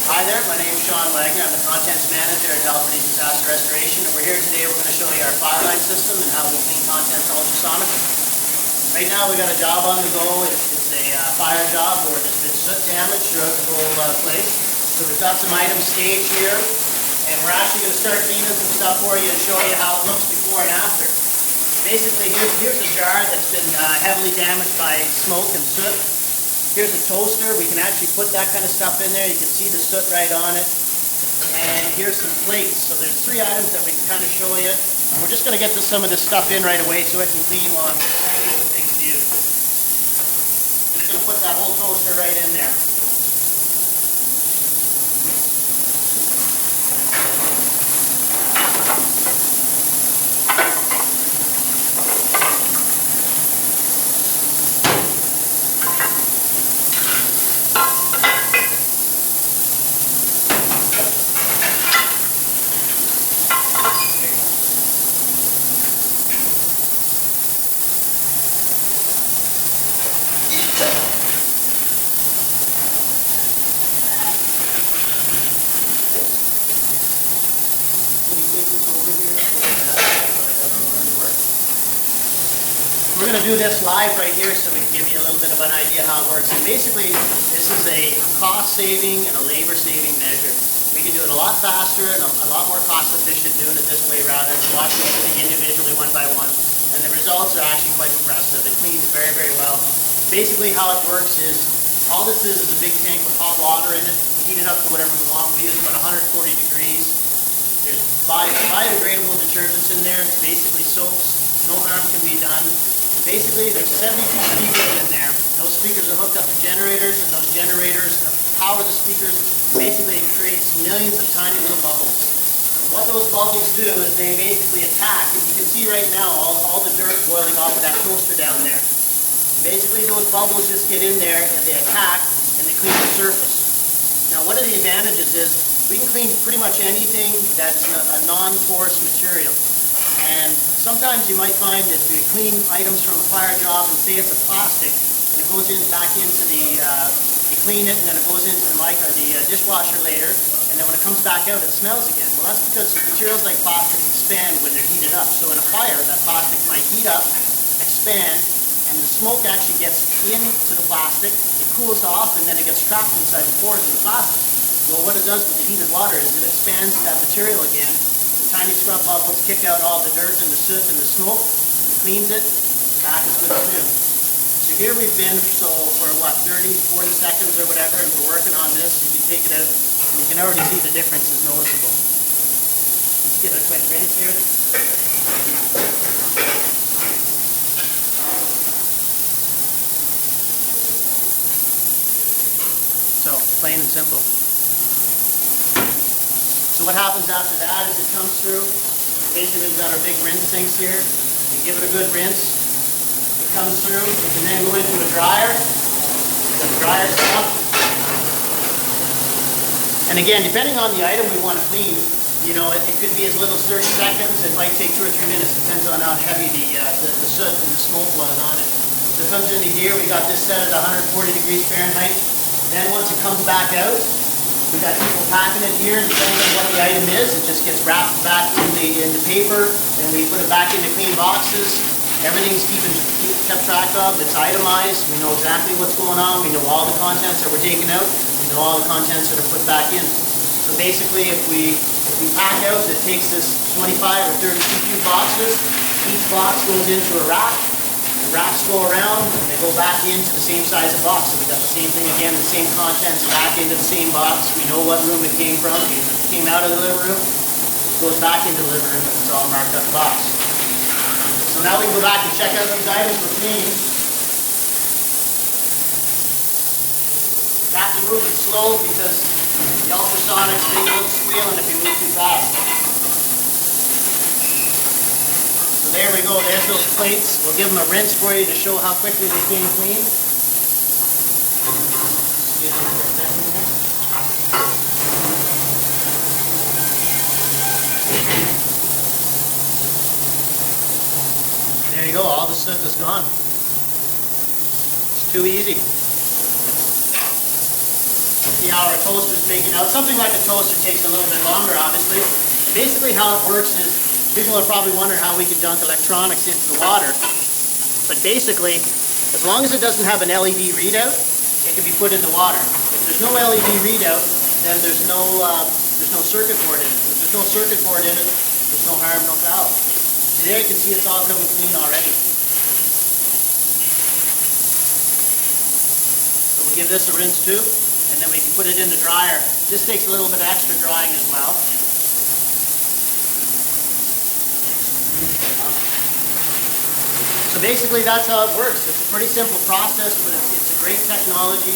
Hi there, my name is Sean Wagner. I'm the Contents Manager at Health and Disaster Restoration, and we're here today. We're going to show you our fire line system and how we clean contents ultrasonically. Right now we got a job on the go. It's a fire job where there's been soot damage throughout the whole place. So we've got some items staged here, and we're actually going to start cleaning some stuff for you and show you how it looks before and after. Basically, here's a jar that's been heavily damaged by smoke and soot. Here's a toaster. We can actually put that kind of stuff in there. You can see the soot right on it. And here's some plates. So there's three items that we can kind of show you. And we're just going to get some of this stuff in right away so it can clean while I'm getting things to you. Just going to put that whole toaster right in there. We're going to do this live right here so we can give you a little bit of an idea how it works. And basically, this is a cost-saving and a labor-saving measure. We can do it a lot faster and a lot more cost-efficient doing it this way rather than watching everything individually one by one. And the results are actually quite impressive. It cleans very, very well. Basically, how it works is, all this is a big tank with hot water in it. We heat it up to whatever we want. We use about 140 degrees. There's biodegradable detergents in there, basically soaps. No harm can be done. Basically, there's 72 speakers in there. Those speakers are hooked up to generators, and those generators power the speakers. Basically, it creates millions of tiny little bubbles. And what those bubbles do is they basically attack. As you can see right now, all the dirt boiling off of that toaster down there. Basically, those bubbles just get in there, and they attack, and they clean the surface. Now, one of the advantages is we can clean pretty much anything that's a non-porous material. And sometimes you might find that you clean items from a fire job and say it's a plastic, and it goes back into the, you clean it and then it goes into the dishwasher later, and then when it comes back out it smells again. Well, that's because materials like plastic expand when they're heated up. So in a fire, that plastic might heat up, expand, and the smoke actually gets into the plastic, it cools off, and then it gets trapped inside the pores of the plastic. Well, what it does with the heated water is it expands that material again. Tiny scrub bubbles kick out all the dirt and the soot and the smoke, and cleans it, back as good as new. So here we've been for what, 30, 40 seconds or whatever, and we're working on this. You can take it out, and you can already see the difference is noticeable. Let's give it a quick rinse here. So, plain and simple. So what happens after that is it comes through. Basically, we've got our big rinse sinks here. We give it a good rinse. It comes through. It can then go into a dryer. The dryer stuff. And again, depending on the item we want to clean, you know, it could be as little as 30 seconds. It might take 2 or 3 minutes. Depends on how heavy the soot and the smoke was on it. So it comes into here. We got this set at 140 degrees Fahrenheit. Then once it comes back out, we got people packing it here, depending on what the item is. It just gets wrapped back in the paper, and we put it back into clean boxes. Everything's kept track of. It's itemized. We know exactly what's going on. We know all the contents that were taken out. We know all the contents that are put back in. So basically, if we pack out, it takes us 25 or 30 cube boxes. Each box goes into a rack. The racks go around, and they go back into the same size of box. So we got the same thing again, the same contents back into the same box. We know what room it came from. It came out of the living room, it goes back into the living room, and it's all marked on the box. So now we can go back and check out these items we're cleaning. You have to move it slow because the ultrasonics make a little squealing if you move too fast. So there we go, there's those plates. We'll give them a rinse for you to show how quickly they came clean. Just give them a quick second here. There you go, all the soot is gone. It's too easy. see how our toaster's making out. Something like a toaster takes a little bit longer, obviously. Basically how it works is, people are probably wondering how we can dunk electronics into the water. But basically, as long as it doesn't have an LED readout, it can be put in the water. If there's no LED readout, then there's no circuit board in it. If there's no circuit board in it, there's no harm, no foul. See there, you can see it's all coming clean already. So we'll give this a rinse too, and then we can put it in the dryer. This takes a little bit of extra drying as well. So basically that's how it works. It's a pretty simple process, but it's a great technology.